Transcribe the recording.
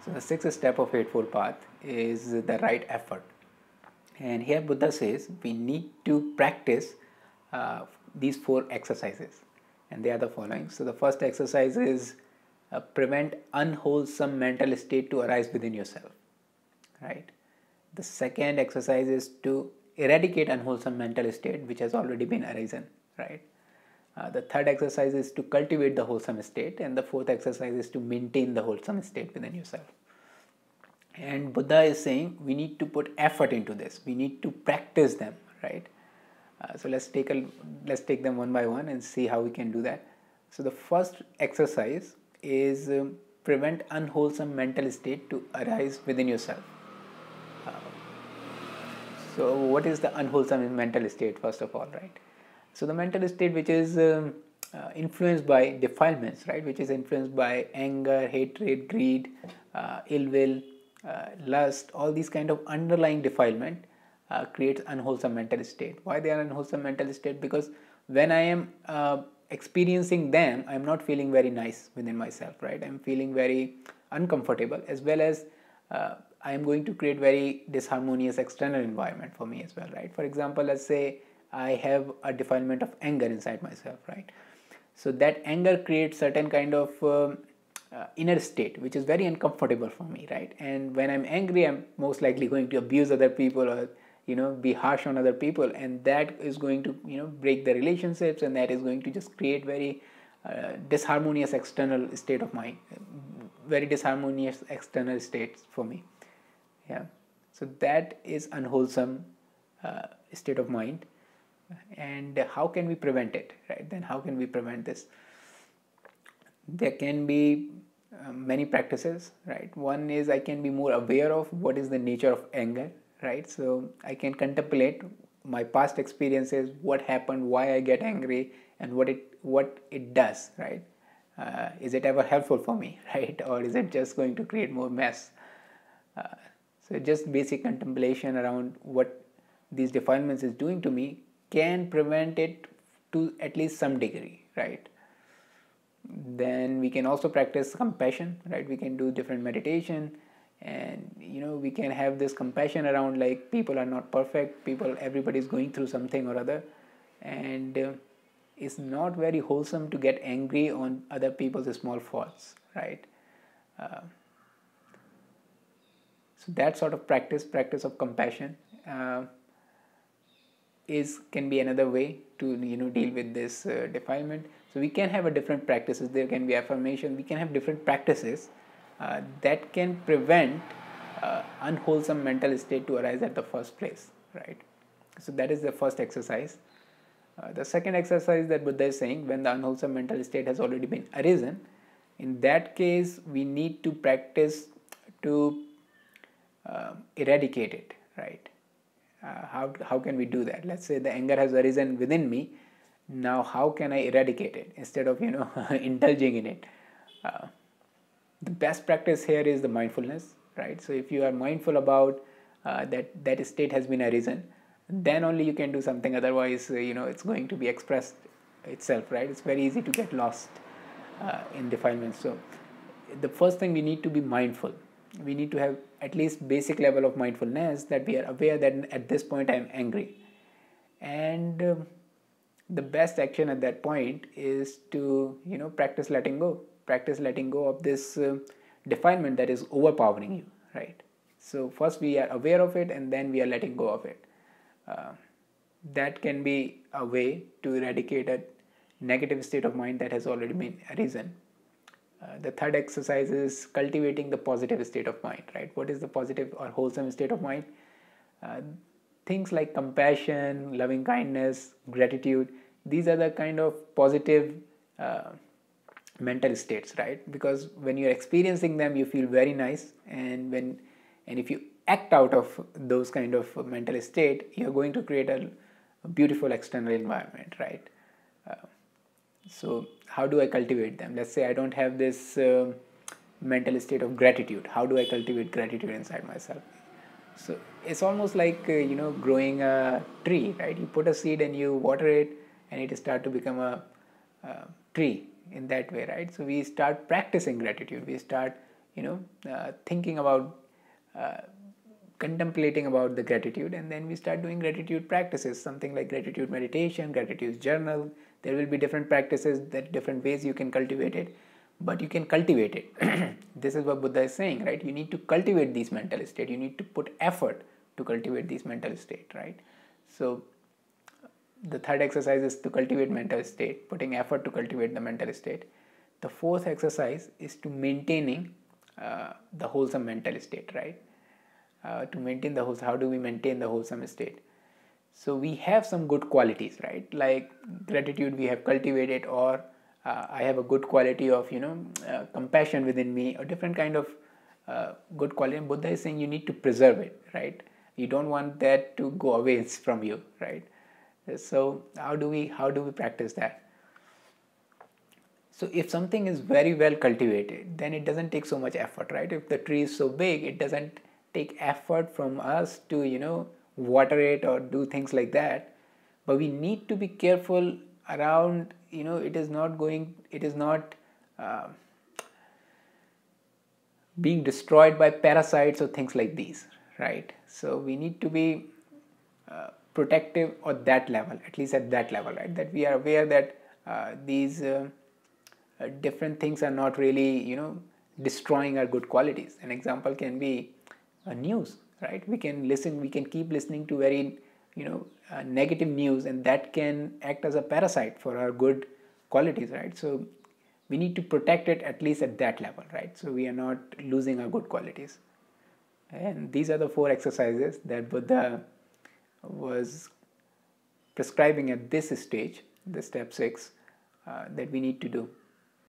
So the sixth step of Eightfold Path is the right effort. And here Buddha says we need to practice these four exercises, and they are the following. So the first exercise is prevent unwholesome mental state to arise within yourself, right? The second exercise is to eradicate unwholesome mental state which has already been arisen, right? The third exercise is to cultivate the wholesome state, and the fourth exercise is to maintain the wholesome state within yourself. And Buddha is saying we need to put effort into this. We need to practice them, right? So let's take them one by one and see how we can do that. So the first exercise is prevent unwholesome mental state to arise within yourself. So what is the unwholesome mental state, first of all, right? So the mental state which is influenced by defilements, right? Which is influenced by anger, hatred, greed, ill will, lust, all these kind of underlying defilement creates unwholesome mental state. Why they are unwholesome mental state? Because when I am experiencing them, I am not feeling very nice within myself, right? I am feeling very uncomfortable, as well as I am going to create very disharmonious external environment for me as well, right? For example, let's say I have a defilement of anger inside myself, right? So that anger creates certain kind of inner state which is very uncomfortable for me, right? And when I'm angry, I'm most likely going to abuse other people, or be harsh on other people, and that is going to break the relationships, and that is going to just create very disharmonious external state of mind, very disharmonious external states for me. Yeah, so that is unwholesome state of mind. And how can we prevent it, right? Then how can we prevent this? There can be many practices, right? One is I can be more aware of what is the nature of anger, right? So I can contemplate my past experiences, what happened, why I get angry, and what it does, right? Is it ever helpful for me, right? Or is it just going to create more mess? So just basic contemplation around what these defilements is doing to me can prevent it to at least some degree, right? Then we can also practice compassion, right? We can do different meditation, and we can have this compassion around, like, people are not perfect, everybody is going through something or other, and it's not very wholesome to get angry on other people's small faults, right? So that sort of practice of compassion can be another way to deal with this defilement. So we can have a different practices. There can be affirmation. We can have different practices that can prevent unwholesome mental state to arise at the first place, right? So that is the first exercise. The second exercise that Buddha is saying, when the unwholesome mental state has already been arisen, in that case we need to practice to eradicate it, right? How can we do that? Let's say the anger has arisen within me. Now how can I eradicate it instead of indulging in it? The best practice here is the mindfulness, right? So if you are mindful about that state has been arisen, then only you can do something. Otherwise, it's going to be expressed itself, right? It's very easy to get lost in defilements. So the first thing, we need to be mindful. We need to have at least basic level of mindfulness, that we are aware that at this point I am angry. And the best action at that point is to practice letting go. Practice letting go of this defilement that is overpowering you, right? So first we are aware of it, and then we are letting go of it. That can be a way to eradicate a negative state of mind that has already been arisen. The third exercise is cultivating the positive state of mind, right? What is the positive or wholesome state of mind? Things like compassion, loving kindness, gratitude, these are the kind of positive mental states, right? Because when you're experiencing them, you feel very nice, and if you act out of those kind of mental state, you're going to create a beautiful external environment, right? So how do I cultivate them? Let's say I don't have this mental state of gratitude. How do I cultivate gratitude inside myself? So it's almost like growing a tree, right? You put a seed and you water it, and it start to become a tree in that way, right? So we start practicing gratitude. We start thinking about, contemplating about the gratitude, and then we start doing gratitude practices, something like gratitude meditation, gratitude journal. There will be different practices, that different ways you can cultivate it, but you can cultivate it. This is what Buddha is saying, right? You need to cultivate these mental state. You need to put effort to cultivate these mental state, right? So the third exercise is to cultivate mental state, putting effort to cultivate the mental state. The fourth exercise is to maintaining the wholesome mental state, right? To maintain the wholesome, how do we maintain the wholesome state? So we have some good qualities, right? Like gratitude we have cultivated, or I have a good quality of compassion within me, or different kind of good quality. And Buddha is saying you need to preserve it, right? You don't want that to go away from you, right? So how do we practice that? So if something is very well cultivated, then it doesn't take so much effort, right? If the tree is so big, it doesn't take effort from us to water it or do things like that. But we need to be careful around, it is not being destroyed by parasites or things like these, right? So we need to be protective at that level, at least at that level, right? That we are aware that these different things are not really destroying our good qualities. An example can be news, right? We can keep listening to very negative news, and that can act as a parasite for our good qualities, right? So we need to protect it at least at that level, right? So we are not losing our good qualities. And these are the 4 exercises that Buddha was prescribing at this stage, the step 6, that we need to do.